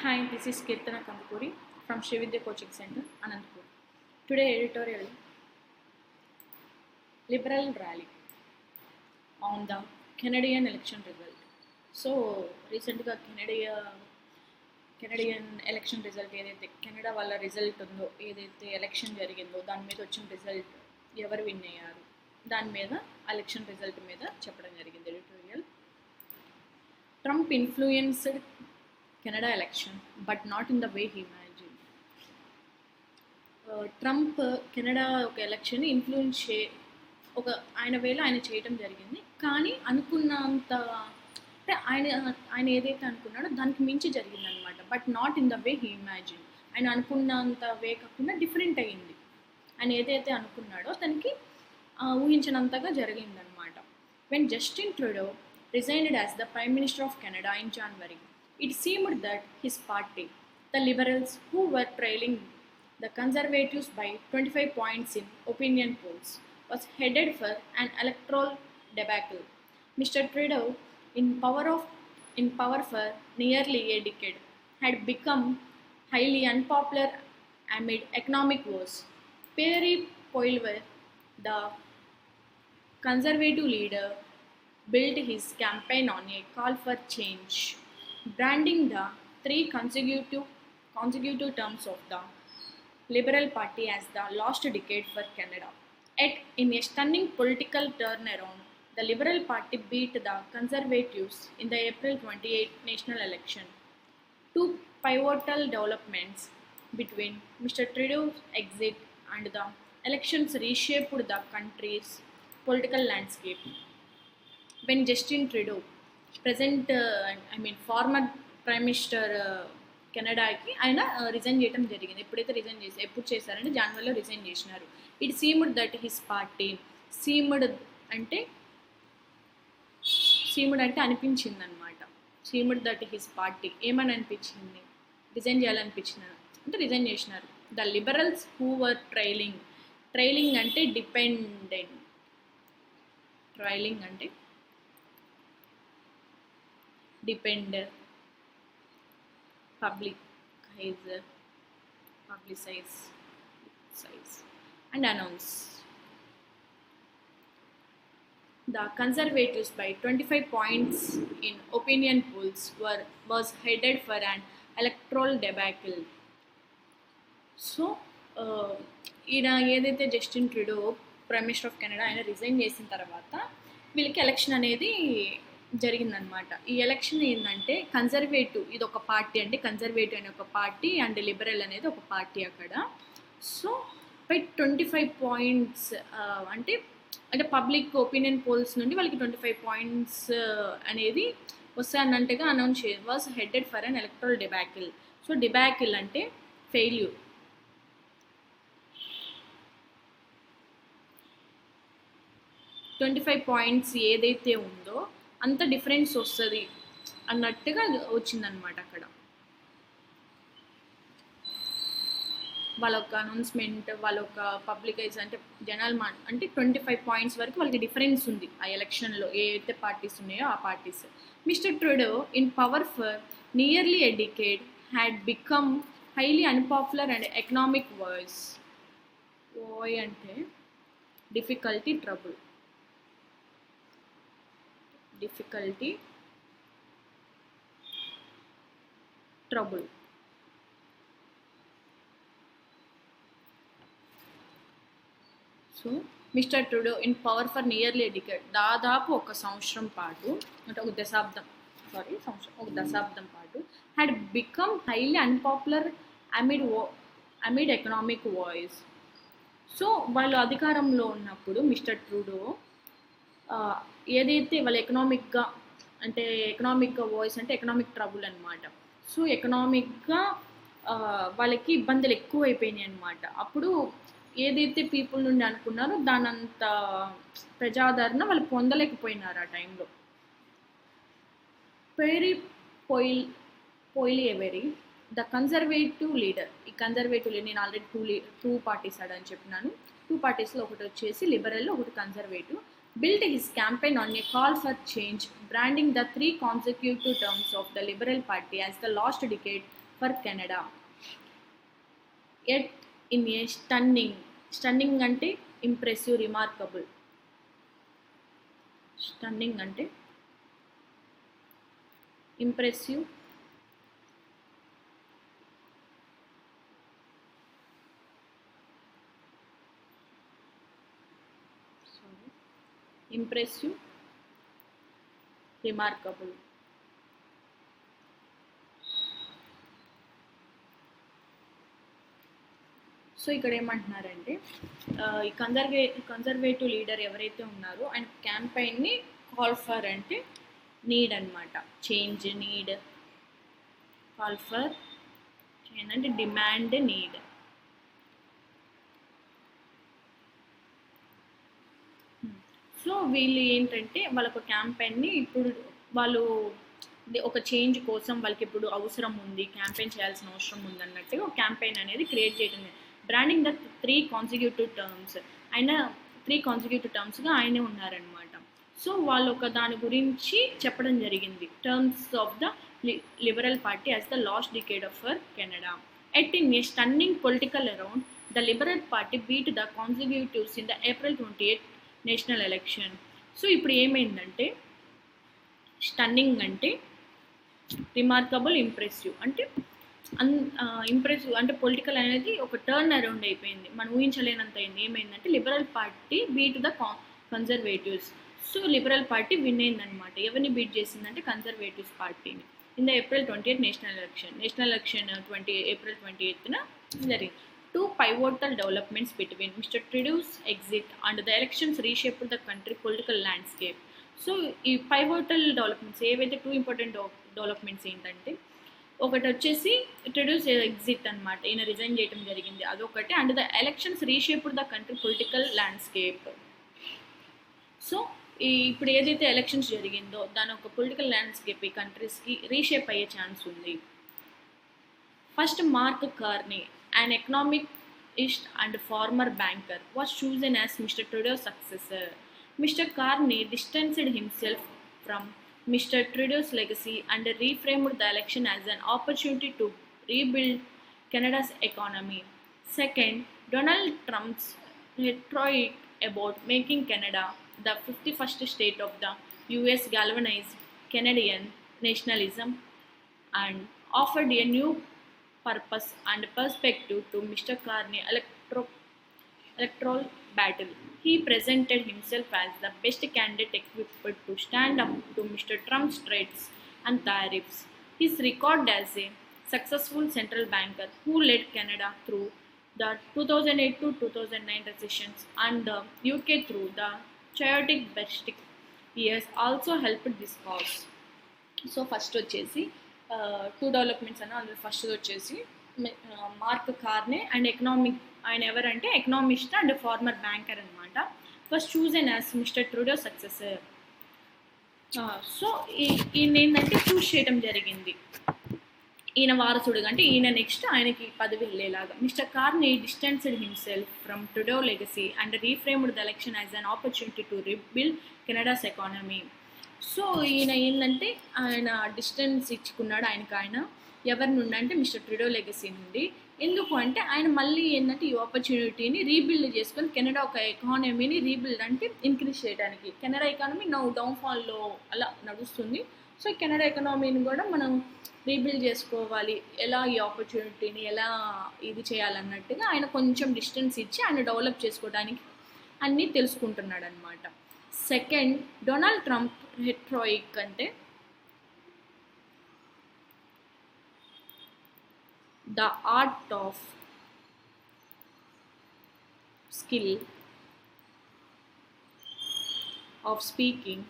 Hi, this is Kirtana Kandapuri from Srividya Coaching Center, Anantapur. Today editorial Liberal Rally on the Canadian election result. So recentగా Canadian election result ఏదైతే Canada వాళ్ళ result ఉందో ఏదైతే election జరిగిందో దాని మీద వచ్చిన రిజల్ట్ ఎవరు విన్ అయ్యారు దాని మీద ఎలక్షన్ రిజల్ట్ మీద చెప్పడం జరిగింది editorial. Trump influenced Canada election, but not in the way he imagined. Trump Canada ఒక ఎలక్షన్ని ఇన్ఫ్లుయెన్స్ ఒక ఆయన వేళ ఆయన చేయటం జరిగింది, కానీ అనుకున్నంత అంటే ఆయన ఏదైతే అనుకున్నాడో దానికి మించి జరిగిందనమాట. But not in the way he imagine. ఆయన అనుకున్నంత వే కాకుండా డిఫరెంట్ అయ్యింది. ఆయన ఏదైతే అనుకున్నాడో తనకి ఊహించినంతగా జరిగిందనమాట. When Justin Trudeau resigned as the prime minister of Canada in January, it seemed that his party, the Liberals, who were trailing the Conservatives by 25 points in opinion polls, was headed for an electoral debacle. Mr. Trudeau, in power for nearly a decade, had become highly unpopular amid economic woes. Pierre Poilievre, the Conservative leader, built his campaign on a call for change, branding the three consecutive terms of the Liberal Party as the lost decade for Canada. Yet, in a stunning political turnaround, the Liberal Party beat the Conservatives in the April 28 national election. Two pivotal developments between Mr. Trudeau's exit and the elections reshaped the country's political landscape. When Justin Trudeau, former prime minister కెనడాకి ఆయన resign చేయడం జరిగింది. ఎప్పుడు చేశారంటే జనవరిలో resign చేసినారు. It seemed that his party seemed అంటే అనిపించింది అనమాట. సీమ్డ్ దట్ హిస్ పార్టీ ఏమని అనిపించింది, రిజైన్ చేయాలనిపించింది అంటే రిజైన్ చేసినారు. The liberals who were trailing అంటే డిపెండెంట్, ట్రైలింగ్ అంటే depend, publicize and announce. The Conservatives by 25 points in opinion polls was headed for an electoral debacle. So ఈయన ఏదైతే Justin Trudeau prime minister of Canada ఆయన resign చేసిన తర్వాత వీళ్ళకి election అనేది జరిగిందనమాట. ఈ ఎలక్షన్ ఏంటంటే కన్జర్వేటివ్ ఇది ఒక పార్టీ, అంటే కన్జర్వేటివ్ అనే ఒక పార్టీ అండ్ లిబరల్ అనేది ఒక పార్టీ అక్కడ. సో బై 25 పాయింట్స్ అంటే పబ్లిక్ ఒపీనియన్ పోల్స్ నుండి వాళ్ళకి 25 పాయింట్స్ అనేది వస్తాయన్నట్టుగా announce was headed for an electoral debacle. So debacle అంటే ఫెయిల్యూర్. $25 పాయింట్స్ ఏదైతే ఉందో అంత డిఫరెన్స్ వస్తుంది అన్నట్టుగా వచ్చిందనమాట. అక్కడ వాళ్ళ ఒక అనౌన్స్మెంట్, వాళ్ళ ఒక పబ్లికైజ్ అంటే జనాలు అంటే 25 పాయింట్స్ వరకు వాళ్ళకి డిఫరెన్స్ ఉంది ఆ ఎలక్షన్లో ఏవైతే పార్టీస్ ఉన్నాయో ఆ parties. Mister Trudeau in power for nearly a decade had become highly unpopular and economic voice. వాయ్ అంటే difficulty, trouble, so mister Trudeau in power for nearly a decade, దాదాపు ఒక సంవత్సరం పాటు అంటే ఒక దశాబ్దం పాటు had become highly unpopular amid economic voice. So వాళ్ళు అధికారంలో ఉన్నప్పుడు మిస్టర్ ట్రూడో ఏదైతే వాళ్ళ ఎకనామిక్గా వాయిస్ అంటే ఎకనామిక్ ట్రబుల్ అనమాట. సో ఎకనామిక్గా వాళ్ళకి ఇబ్బందులు ఎక్కువ అయిపోయినాయి అనమాట. అప్పుడు ఏదైతే పీపుల్ నుండి అనుకున్నారో దానంత ప్రజాదరణ వాళ్ళు పొందలేకపోయినారు ఆ టైంలో. పెరీ పోయిలియవెరీ ద కన్జర్వేటివ్ లీడర్, ఈ కన్జర్వేటివ్ లీడర్ నేను ఆల్రెడీ టూ పార్టీస్ అని చెప్పినాను. 2 పార్టీస్లో ఒకటి వచ్చేసి లిబరల్, ఒకటి conservative. built his campaign on a call for change, branding the 3 consecutive terms of the Liberal Party as the lost decade for Canada. Yet in a stunning అంటే impressive, remarkable. Stunning అంటే impressive, impressive, remarkable. So ఇక్కడ ఏమంటున్నారంటే ఈ conservative leader ఎవరైతే ఉన్నారో ఆయన campaign call for అంటే need అనమాట. Change, need, call for change అంటే డిమాండ్, నీడ్. సో వీళ్ళు ఏంటంటే వాళ్ళొక క్యాంపెయిన్ని ఇప్పుడు వాళ్ళు ఒక చేంజ్ కోసం వాళ్ళకి ఇప్పుడు అవసరం ఉంది, క్యాంపెయిన్ చేయాల్సిన అవసరం ఉంది అన్నట్టుగా ఒక క్యాంపెయిన్ అనేది క్రియేట్ చేయడం. Branding the 3 consecutive terms. ఆయన 3 కాన్సిక్యూటివ్ టర్మ్స్గా ఆయనే ఉన్నారనమాట. సో వాళ్ళు ఒక దాని గురించి చెప్పడం జరిగింది. Terms of the liberal party as the last decade of for Canada. At in a stunning political around the liberal party beat the consecutives in the April 28 national election. So ఇప్పుడు ఏమైందంటే stunning అంటే remarkable, impressive అంటే impressive అంటే political అనేది ఒక turn around అయిపోయింది, మనం ఊహించలేనంత అయింది. ఏమైందంటే liberal party beat the conservatives. So liberal party win అయిందనమాట. ఎవరిని బీట్ చేసిందంటే కన్జర్వేటివ్స్ పార్టీని. In the April 28 national election April 28న జరిగింది. 2 pivotal developments between Mr. Trudeau's exit and the elections reshaped the country political landscape. So ఈ pivotal developments ఏవైతే 2 important developments ఏంటంటే ఒకటి వచ్చేసి ట్రెడ్యూస్ ఎగ్జిట్ అనమాట, ఈయన రిజైన్ చేయడం జరిగింది, అదొకటి. And the elections reshaped the country political landscape. So ఇప్పుడు ఏదైతే ఎలక్షన్స్ జరిగిందో దాని ఒక పొలిటికల్ ల్యాండ్స్కేప్ ఈ కంట్రీస్కి రీషేప్ అయ్యే ఛాన్స్ ఉంది. First, mark Carney, an economist and former banker, was chosen as Mr. Trudeau's successor. Mr. Carney distanced himself from Mr. Trudeau's legacy and reframed the election as an opportunity to rebuild Canada's economy. Second, Donald Trump's rhetoric about making Canada the 51st state of the US galvanized Canadian nationalism and offered a new purpose and perspective to Mr. Carney's electoral battle. He presented himself as the best candidate equipped to stand up to Mr. Trump's threats and tariffs. His record as a successful central banker who led Canada through the 2008 to 2009 recessions and the UK through the chaotic Brexit years also helped this cause. So first వచ్చేసి 2 developments అని, అందులో first వచ్చేసి mark కార్నే and ఆయన ఎవరంటే economist and farmer banker అనమాట. First chosen as mister Trudeau successor. So ఈయన ఏంటంటే చూస్ చేయడం జరిగింది, ఈయన వారసుడుగా, అంటే ఈయన నెక్స్ట్ ఆయనకి పదవి వెళ్ళేలాగా. Mr Carney distanced himself from Trudeau legacy and reframed the election as an opportunity to rebuild Canada's economy. So ఈయన ఏంటంటే ఆయన డిస్టెన్స్ ఇచ్చుకున్నాడు ఆయన ఎవరి నుండి అంటే మిస్టర్ ట్రూడో లెగసీ నుండి. ఎందుకు అంటే ఆయన మళ్ళీ ఏంటంటే ఈ ఆపర్చునిటీని రీబిల్డ్ చేసుకొని కెనడా ఒక ఎకానమీని రీబిల్డ్ అంటే ఇంక్రీజ్ చేయడానికి. కెనడా ఎకానమీ డౌన్ఫాల్లో అలా నడుస్తుంది. సో కెనడా ఎకానమీని కూడా మనం రీబిల్డ్ చేసుకోవాలి, ఎలా ఈ ఆపర్చునిటీని ఎలా ఇది చేయాలన్నట్టుగా ఆయన కొంచెం డిస్టెన్స్ ఇచ్చి ఆయన డెవలప్ చేసుకోవడానికి అన్నీ తెలుసుకుంటున్నాడు అనమాట. సెకండ్, డొనాల్డ్ ట్రంప్ రెట్రోయిక్ అంటే the art of skill of speaking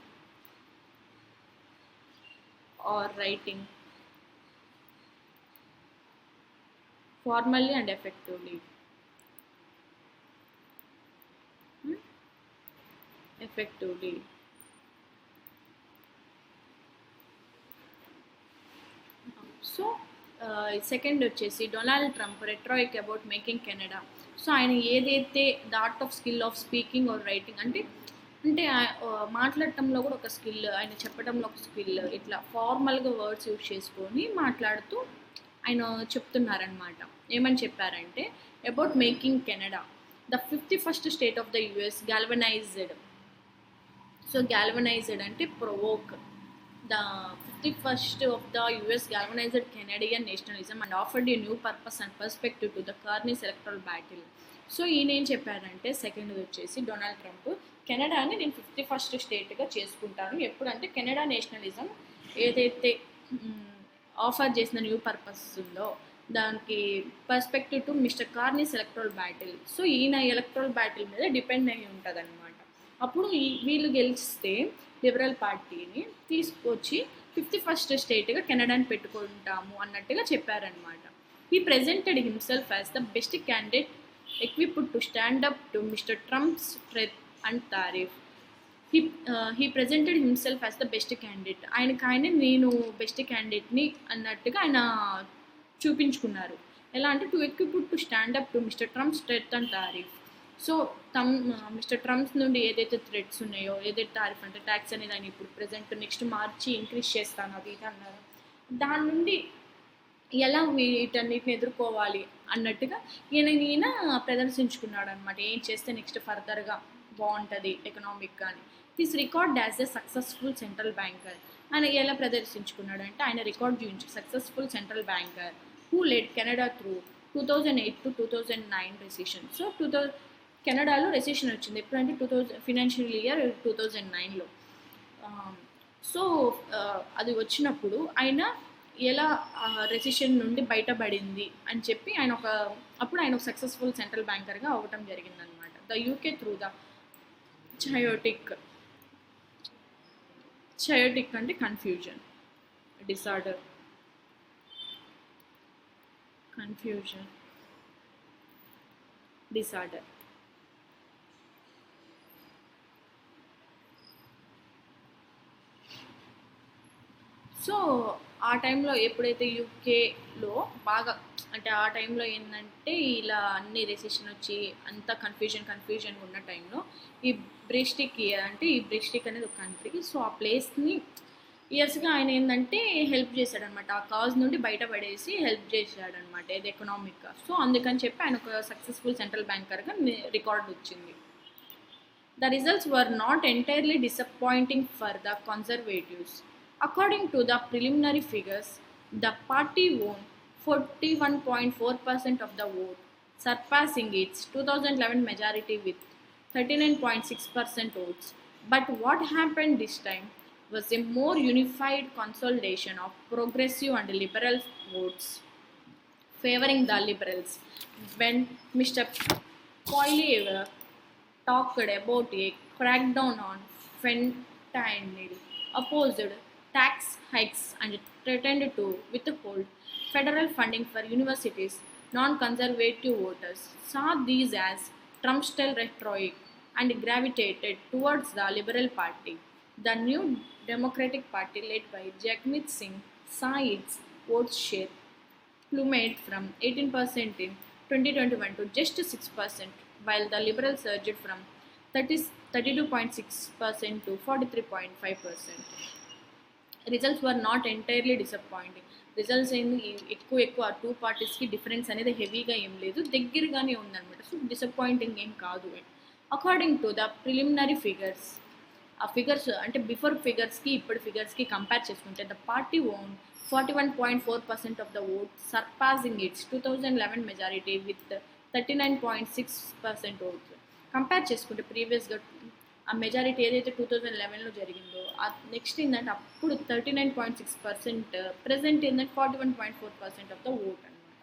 or writing formally and effectively. So second వచ్చేసి Donald Trump rhetoric about making Canada. So ఆయన ఏదైతే the art of skill of speaking or writing అంటే మాట్లాడటంలో కూడా ఒక skill, ఆయన చెప్పడంలో ఒక స్కిల్, ఇట్లా ఫార్మల్గా వర్డ్స్ యూజ్ చేసుకొని మాట్లాడుతూ ఆయన చెప్తున్నారనమాట. ఏమని చెప్పారంటే, about making Canada the 51st state of the US galvanized. So galvanized అంటే provoke the 51st of the US galvanized Canadian nationalism and offered a new purpose and perspective to the Carney's electoral battle. So ఈయన ఏం చెప్పారంటే, second వచ్చేసి Donald Trump, కెనడాని నేను 51st స్టేట్గా చేసుకుంటాను ఎప్పుడంటే Canada nationalism ఏదైతే ఆఫర్ చేసిన న్యూ పర్పస్ ఉందో దానికి perspective to Mr Carney's electoral battle. So ఈయన ఎలక్ట్రల్ బ్యాటిల్ మీద డిపెండ్ అయ్యి ఉంటుంది అనమాట. అప్పుడు వీళ్ళు గెలిస్తే లిబరల్ పార్టీని తీసుకొచ్చి 51st స్టేట్గా కెనడాని పెట్టుకుంటాము అన్నట్టుగా చెప్పారనమాట. He presented himself as the best candidate equipped to stand up to Mr. Trump's threat and tariff. He presented himself as the best candidate. ఆయనకి నేను బెస్ట్ క్యాండిడేట్ని అన్నట్టుగా ఆయన చూపించుకున్నారు. ఎలా అంటే to equipped to stand up to mister Trump's threat and tariff. So mister Trump's నుండి ఏదైతే threats ఉన్నాయో, ఏదైతే టారిఫ్ అంటే ట్యాక్స్ అనేది ఆయన ఇప్పుడు ప్రజెంట్ నెక్స్ట్ మార్చి ఇంక్రీజ్ చేస్తాను అది ఇది అన్నారు. దాని నుండి ఎలా వీటన్నిటిని ఎదుర్కోవాలి అన్నట్టుగా ఈయన ప్రదర్శించుకున్నాడు అనమాట. ఏం చేస్తే నెక్స్ట్ ఫర్దర్గా బాగుంటుంది ఎకనామిక్ కానీ. This record as a successful central banker. ఆయన ఎలా ప్రదర్శించుకున్నాడు అంటే, ఆయన రికార్డ్ చూపించి successful central banker who lead Canada through 2008 to 2009 recession. So కెనడాలో రెసిషన్ వచ్చింది ఎప్పుడంటే ఫినాన్షియల్ ఇయర్ 2009లో. సో అది వచ్చినప్పుడు ఆయన ఎలా రెసిషన్ నుండి బయటపడింది అని చెప్పి అప్పుడు ఆయన ఒక సక్సెస్ఫుల్ సెంట్రల్ బ్యాంకర్గా అవ్వటం జరిగిందనమాట. ద యూకే త్రూ ద చయోటిక్ అంటే కన్ఫ్యూజన్ డిసార్డర్, సో ఆ టైంలో ఎప్పుడైతే యూకేలో బాగా అంటే ఆ టైంలో ఏంటంటే ఇలా అన్ని రెసిషన్ వచ్చి అంతా కన్ఫ్యూజన్ ఉన్న టైంలో ఈ బ్రిస్టిక్ అనేది ఒక కంట్రీ. సో ఆ ప్లేస్ని ఇయర్స్గా ఆయన ఏంటంటే హెల్ప్ చేశాడనమాట. ఆ కాజ్ నుండి బయటపడేసి హెల్ప్ చేశాడనమాట ఇది ఎకనామిక్గా. సో అందుకని చెప్పి ఆయన ఒక సక్సెస్ఫుల్ సెంట్రల్ బ్యాంకర్గా రికార్డ్ వచ్చింది. The results were not entirely disappointing for the Conservatives. According to the preliminary figures, the party won 41.4% of the vote, surpassing its 2011 majority with 39.6% votes. But what happened this time was a more unified consolidation of progressive and liberal votes, favoring the Liberals. When Mr. Poilievre talked about a crackdown on fentanyl, opposed tax hikes and threatened to withhold federal funding for universities, non-conservative voters saw these as Trump-style rhetoric and gravitated towards the Liberal Party. The new Democratic Party led by Jagmeet Singh saw its vote share plummet from 18% in 2021 to just 6%, while the Liberals surged from 32.6% to 43.5%. Results were not entirely disappointing. Results ఏంది ఎక్కువ two పార్టీస్కి difference అనేది హెవీగా ఏం లేదు, దగ్గరగానే ఉందన్నమాట. So disappointing ఏం కాదు. According to the preliminary figures, ఆ ఫిగర్స్ అంటే బిఫోర్ ఫిగర్స్కి ఇప్పుడు ఫిగర్స్కి కంపేర్ చేసుకుంటే the party won 41.4% of the vote, surpassing its 2011 majority with 39.6% votes. Compare చేసుకుంటే ప్రీవియస్గా ఆ మెజారిటీ ఏదైతే 2011లో జరిగిందో నెక్స్ట్ ఏంటంటే అప్పుడు 39.6%, ప్రజెంట్ ఏంటంటే 41.4% ఆఫ్ ద ఓట్ అనమాట.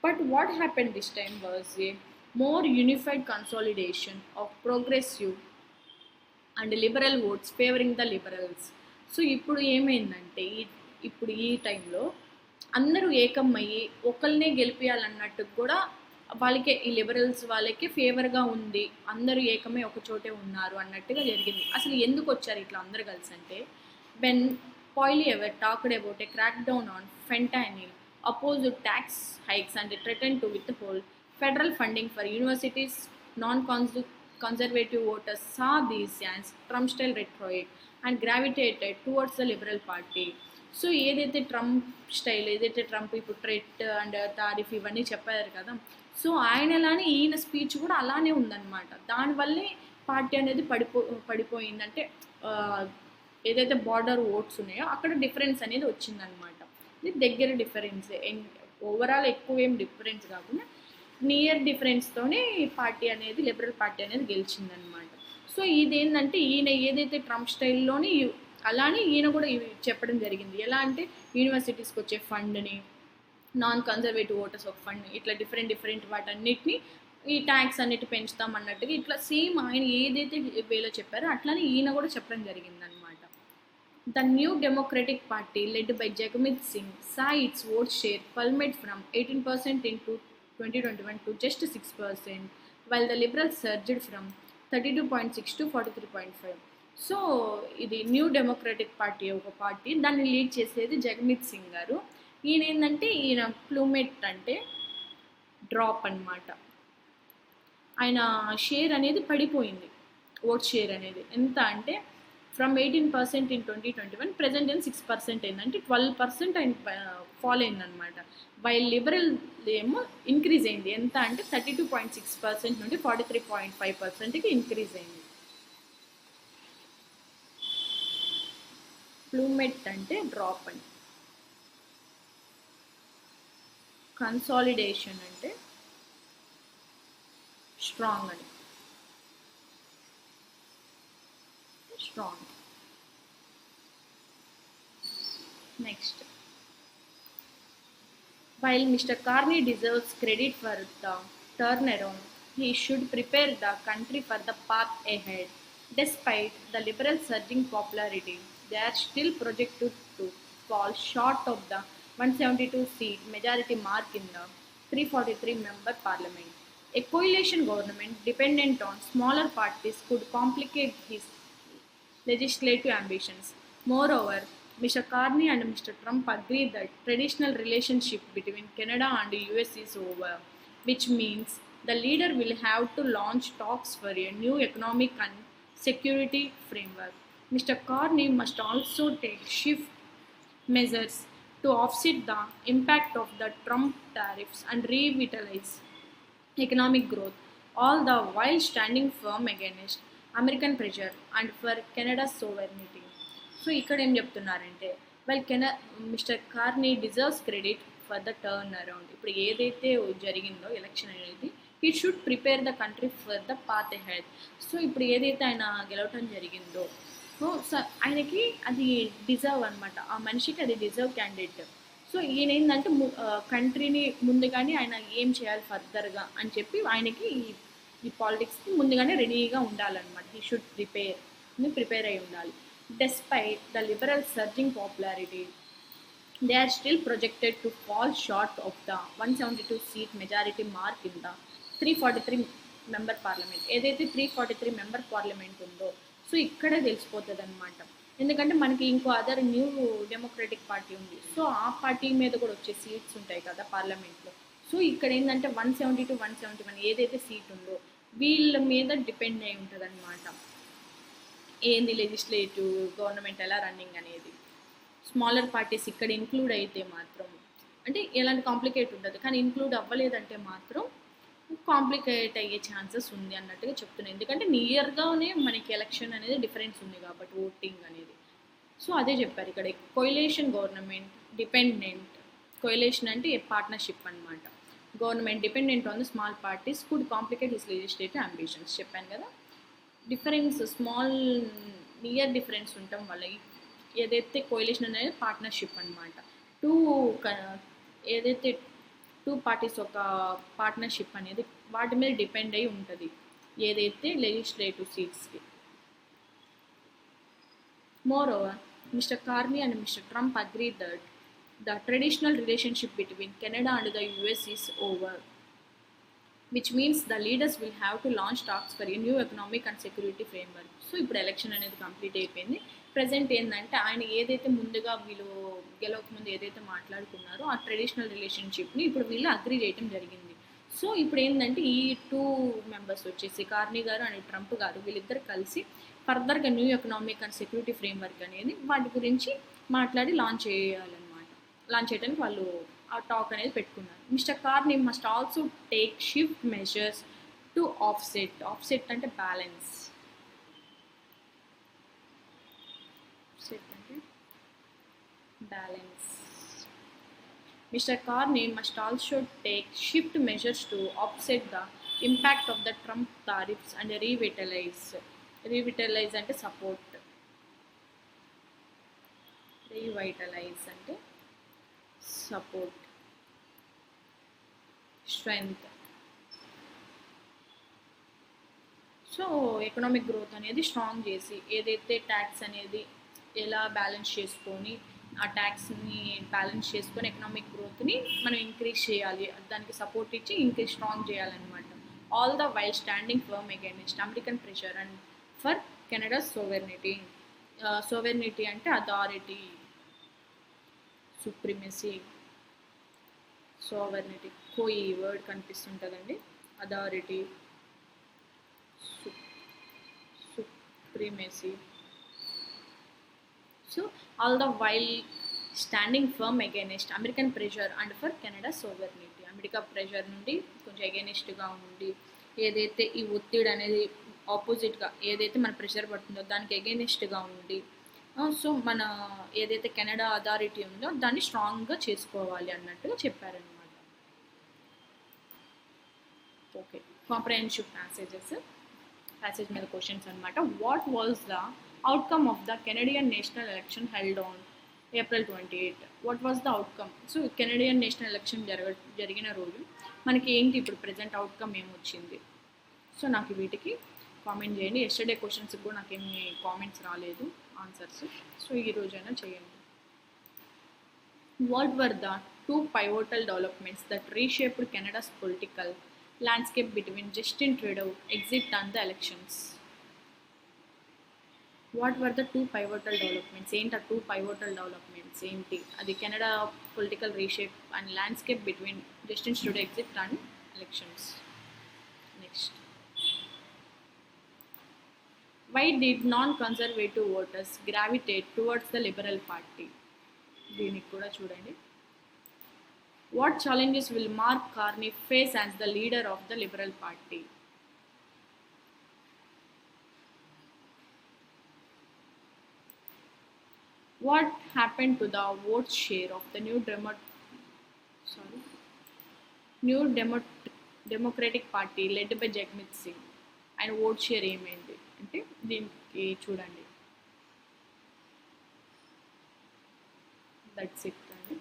But what happen this time was a more unified consolidation of progressive and liberal votes favouring the liberals. So ఇప్పుడు ఏమైందంటే ఇప్పుడు ఈ టైంలో అందరూ ఏకమయ్యి ఒకరినే గెలిపించాలన్నట్టు కూడా వాళ్ళకే ఈ లిబరల్స్ వాళ్ళకి ఫేవర్గా ఉంది, అందరూ ఏకమే ఒక చోటే ఉన్నారు అన్నట్టుగా జరిగింది. అసలు ఎందుకు వచ్చారు ఇట్లా అందరు కలిసి అంటే, when Poilievre talked about a crackdown on fentanyl, opposed tax hikes and threatened to withhold federal funding for universities, non-conservative voters saw these as Trump-style rhetoric and gravitated towards the Liberal Party. So ఏదైతే Trump style, ఏదైతే Trump ఇప్పుడు ట్రెట్ and tariff ఇవన్నీ చెప్పారు కదా, so ఆయనలానే ఈయన speech కూడా అలానే ఉందన్నమాట. దానివల్లే పార్టీ అనేది పడిపోయింది. అంటే ఆ, ఏదైతే బార్డర్ ఓట్స్ ఉన్నాయో అక్కడ డిఫరెన్స్ అనేది వచ్చిందనమాట. ఇది దగ్గర డిఫరెన్స్, ఓవరాల్ ఎక్కువ ఏం డిఫరెన్స్ కాకుండా నియర్ డిఫరెన్స్తోనే ఈ పార్టీ అనేది, లిబరల్ పార్టీ అనేది గెలిచిందనమాట. సో ఇదేంటంటే ఈయన ఏదైతే ట్రంప్ స్టైల్లోని అలానే ఈయన కూడా చెప్పడం జరిగింది. ఎలా అంటే యూనివర్సిటీస్కి వచ్చే ఫండ్ని, నాన్ కన్జర్వేటివ్ ఓటర్స్ ఒక ఫండ్, ఇట్లా డిఫరెంట్ వాటన్నిటిని ఈ ట్యాక్స్ అన్నిటి పెంచుతాం అన్నట్టుగా ఇట్లా సేమ్ ఆయన ఏదైతే వేలో చెప్పారో అట్లానే ఈయన కూడా చెప్పడం జరిగిందనమాట. The new Democratic Party, led by Jagmeet Singh, saw its vote share plummet from 18% in 2021 to just 6%, while the Liberals surged from 32.6 to 43.5. So ఇది న్యూ డెమోక్రటిక్ పార్టీ ఒక పార్టీ, దాన్ని లీడ్ చేసేది జగమీత్ సింగ్ గారు. ఈయన ఏంటంటే ఈయన ప్లూమెట్ అంటే డ్రాప్ అన్నమాట. ఆయన షేర్ అనేది పడిపోయింది, ఓట్ షేర్ అనేది ఎంత అంటే ఫ్రమ్ 18% ఇన్ 2021 ప్రజెంట్ ఏం 6% అయిందంటే 12% ఆయన ఫాల్ అయిందనమాట. వైల్ లిబరల్ ఏమో ఇంక్రీజ్ అయింది, ఎంత అంటే 32.6% నుండి 43.5%కి ఇంక్రీజ్ అయింది. ప్లూమెట్ అంటే డ్రాప్ అని, కన్సాలిడేషన్ అంటే స్ట్రాంగ్ అని, strong. Next, while Mr. Carney deserves credit for the turnaround, he should prepare the country for the path ahead. Despite the Liberal surging popularity, they are still projected to fall short of the 172-seat majority mark in the 343-member parliament. A coalition government dependent on smaller parties could complicate his legislative ambitions. Moreover, Mr. Carney and Mr. Trump agree that traditional relationship between Canada and the US is over, which means the leader will have to launch talks for a new economic and security framework. Mr. Carney must also take swift measures to offset the impact of the Trump tariffs and revitalize economic growth, all the while standing firm against American pressure and for Canada's sovereignty. So ఇక్కడ ఏం చెప్తున్నారంటే mister Carney deserves credit for the turn around. ఇప్పుడు ఏదైతే జరిగిందో election అనేది, he should prepare the country for the path head. So ఇప్పుడు ఏదైతే ఆయన గెలవటం జరిగిందో, సో ఆయనకి అది డిజర్వ్ అనమాట, ఆ మనిషికి అది డిజర్వ్ క్యాండిడేట్. సో ఈయన ఏంటంటే కంట్రీని ముందుగానే ఆయన ఏం చేయాలి ఫర్దర్గా అని చెప్పి ఆయనకి ఈ పాలిటిక్స్కి ముందుగానే రెడీగా ఉండాలన్నమాట. హీ షుడ్ ప్రిపేర్ అయి ఉండాలి. Despite the Liberal surging popularity, they are still projected to fall short of the 172-seat majority mark in the 343-member parliament. ఏదైతే 343-member పార్లమెంట్ ఉందో, సో ఇక్కడే తెలిసిపోతుంది అనమాట. ఎందుకంటే మనకి ఇంకో అదర్ న్యూ డెమోక్రటిక్ పార్టీ ఉంది, సో ఆ పార్టీ మీద కూడా వచ్చే సీట్స్ ఉంటాయి కదా పార్లమెంట్లో. సో ఇక్కడ ఏంటంటే 170 to 171 ఏదైతే సీట్ ఉందో వీళ్ళ మీద డిపెండ్ అయి ఉంటుంది అనమాట, ఏంది లెజిస్లేటివ్ గవర్నమెంట్ ఎలా రన్నింగ్ అనేది. స్మాలర్ పార్టీస్ ఇక్కడ ఇంక్లూడ్ అయితే మాత్రం అంటే ఎలాంటి కాంప్లికేట్ ఉంటుంది, కానీ ఇంక్లూడ్ అవ్వలేదంటే మాత్రం కాంప్లికేట్ అయ్యే ఛాన్సెస్ ఉంది అన్నట్టుగా చెప్తున్నాను. ఎందుకంటే నియర్గానే మనకి ఎలక్షన్ అనేది డిఫరెన్స్ ఉంది కాబట్టి ఓటింగ్ అనేది. సో అదే చెప్పారు ఇక్కడ, కోయిలేషన్ గవర్నమెంట్ డిపెండెంట్, కోయిలేషన్ అంటే పార్ట్నర్షిప్ అనమాట. Government dependent on the small parties could complicate his legislative ambitions. చెప్పాను కదా, డిఫరెన్స్ స్మాల్ నియర్ డిఫరెన్స్ ఉండటం వల్ల ఏదైతే కోయిలేషన్ అనేది పార్ట్నర్షిప్ అనమాట. ఏదైతే టూ పార్టీస్ ఒక పార్ట్నర్షిప్ అనేది వాటి మీద డిపెండ్ అయి ఉంటుంది ఏదైతే legislative సీట్స్కి. Moreover, Mr. Carney and Mr. Trump agreed that the traditional relationship between Canada and the US is over, which means the leaders will have to launch talks for a new economic and security framework. So ఇప్పుడు election అనేది complete అయిపోయింది. Present ఏంటంటే ఆయన ఏదైతే ముందుగా వీళ్ళు గెలవక ముందు ఏదైతే మాట్లాడుకున్నారో ఆ ట్రెడిషనల్ రిలేషన్షిప్ని ఇప్పుడు వీళ్ళు అగ్రీ చేయడం జరిగింది. సో ఇప్పుడు ఏంటంటే ఈ టూ మెంబర్స్ వచ్చేసి కార్నీ గారు అండ్ ట్రంప్ గారు వీళ్ళిద్దరు కలిసి ఫర్దర్గా new economic and security framework అనేది వాటి గురించి మాట్లాడి లాంచ్ చేయాలన్నమాట. లాంచ్ చేయడానికి వాళ్ళు ఆ టాక్ అనేది పెట్టుకున్నారు. Mister Carney must also take shift measures to offset అంటే బ్యాలెన్స్. ఆఫ్సెట్ అంటే balance. Mr. Carney must also take shift measures to offset the impact of the Trump tariffs and revitalize. Revitalize అంటే support. Revitalize అంటే support. Strength. So economic growth అనేది strong చేసి ఏదైతే tax అనేది ఎలా balance చేసుకొని ఆ ట్యాక్స్ని బ్యాలెన్స్ చేసుకొని ఎకనామిక్ గ్రోత్ని మనం ఇంక్రీజ్ చేయాలి, దానికి సపోర్ట్ ఇచ్చి ఇంక్రీజ్ స్ట్రాంగ్ చేయాలన్నమాట. All the while standing firm against American pressure and for Canada sovereignty. Sovereignty అంటే అథారిటీ, సుప్రిమసీ, సోవెర్నిటీ ఈ వర్డ్ కనిపిస్తుంటుందండి. Authority, supremacy. So all the while standing firm against American pressure and for Canada sovereignty. America pressure నుండి కొంచెం అగైనెస్ట్గా ఉండి ఏదైతే ఈ ఒత్తిడి అనేది ఆపోజిట్గా ఏదైతే మన ప్రెషర్ పడుతుందో దానికి అగైనెస్ట్గా ఉండి సో మన ఏదైతే కెనడా అథారిటీ ఉందో దాన్ని స్ట్రాంగ్గా చేసుకోవాలి అన్నట్టుగా చెప్పారనమాట. ఓకే, కాంప్రహెన్సివ్ ప్యాసేజ్ మీద క్వశ్చన్స్ అనమాట. What was the outcome of the Canadian national election held on April 28? What was the outcome? So Canadian national election జరిగిన రోజు మనకి ఏంటి ఇప్పుడు ప్రజెంట్ అవుట్కమ్ ఏమొచ్చింది? సో నాకు వీటికి కామెంట్ చేయండి. ఎస్టర్డే క్వశ్చన్స్కి కూడా నాకేమి కామెంట్స్ రాలేదు ఆన్సర్స్, సో ఈ రోజైనా చేయండి. What were the 2 pivotal developments that reshaped Canada's political landscape between Justin Trudeau exit and the elections? What were the 2 pivotal developments? ఏంటి ఆ 2 pivotal developments ఏంటి? అది Canada political reshape and landscape between Justin Trudeau exit and elections. Next, why did non conservative voters gravitate towards the liberal party? దీనికి కూడా చూడండి. What challenges will Mark Carney face as the leader of the Liberal Party? What happened to the vote share of the Democratic Party led by Jagmeet Singh? And vote share ఏమైంది అంటే దీనికి చూడండి. That's it అండి.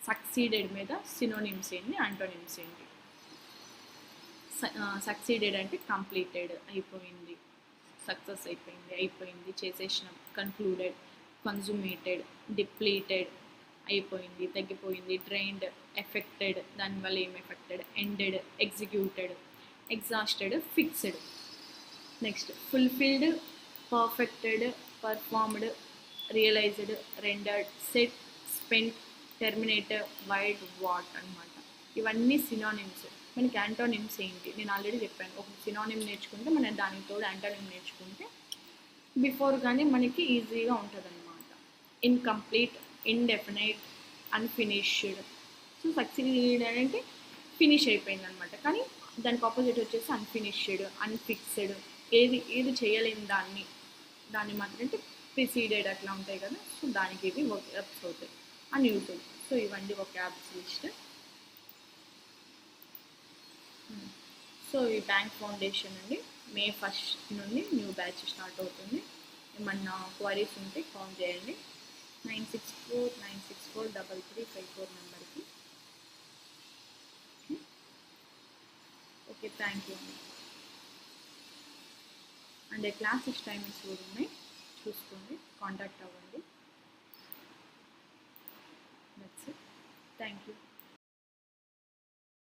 Succeeded మీద synonyms ఏంటి, antonyms ఏంటి? Succeeded అంటే completed, అయిపోయింది, సక్సెస్ అయిపోయింది, చేసేసిన. కన్క్లూడెడ్, కన్జుమేటెడ్, డిప్లీటెడ్, అయిపోయింది, తగ్గిపోయింది. డ్రైన్డ్, ఎఫెక్టెడ్, దానివల్ల ఏం effected. Ended, executed, exhausted, fixed. Next, fulfilled, perfected, performed, realised, rendered, set, spent, terminator, wide, what అనమాట. ఇవన్నీ సినానిమ్స్. మనకి యాంటోనిమ్స్ ఏంటి నేను ఆల్రెడీ చెప్పాను. ఒక సినానిమ్ నేర్చుకుంటే మనం దానికి తోడు యాంటోనిమ్ నేర్చుకుంటే బిఫోర్ కానీ మనకి ఈజీగా ఉంటుంది అనమాట. Incomplete, indefinite, unfinished. So succeed అంటే ఫినిష్ అయిపోయింది అనమాట, కానీ దానికి ఆపోజిట్ వచ్చేసి అన్ఫినిష్డ్, అన్ఫిక్స్డ్, ఏది చేయలేని దాన్ని మాత్రం అంటే ప్రిసీడెడ్ అట్లా ఉంటాయి కదా. సో దానికి ఇవి వర్క్అప్స్ అవుతాయి. అన్యూజువల్. సో ఇవన్నీ ఒక యాప్స్ లిస్ట్. సో ఈ బ్యాంక్ ఫౌండేషన్ అండి May 1st నుండి న్యూ బ్యాచ్ స్టార్ట్ అవుతుంది. ఏమన్నా క్వైరీస్ ఉంటే కాల్ చేయండి 9649643354 నెంబర్కి. ఓకే, థ్యాంక్ యూ అండి. అండ్ క్లాసెస్ టైమింగ్స్ కూడా ఉన్నాయి, చూసుకోండి, కాంటాక్ట్ అవ్వండి. That's it. Thank you.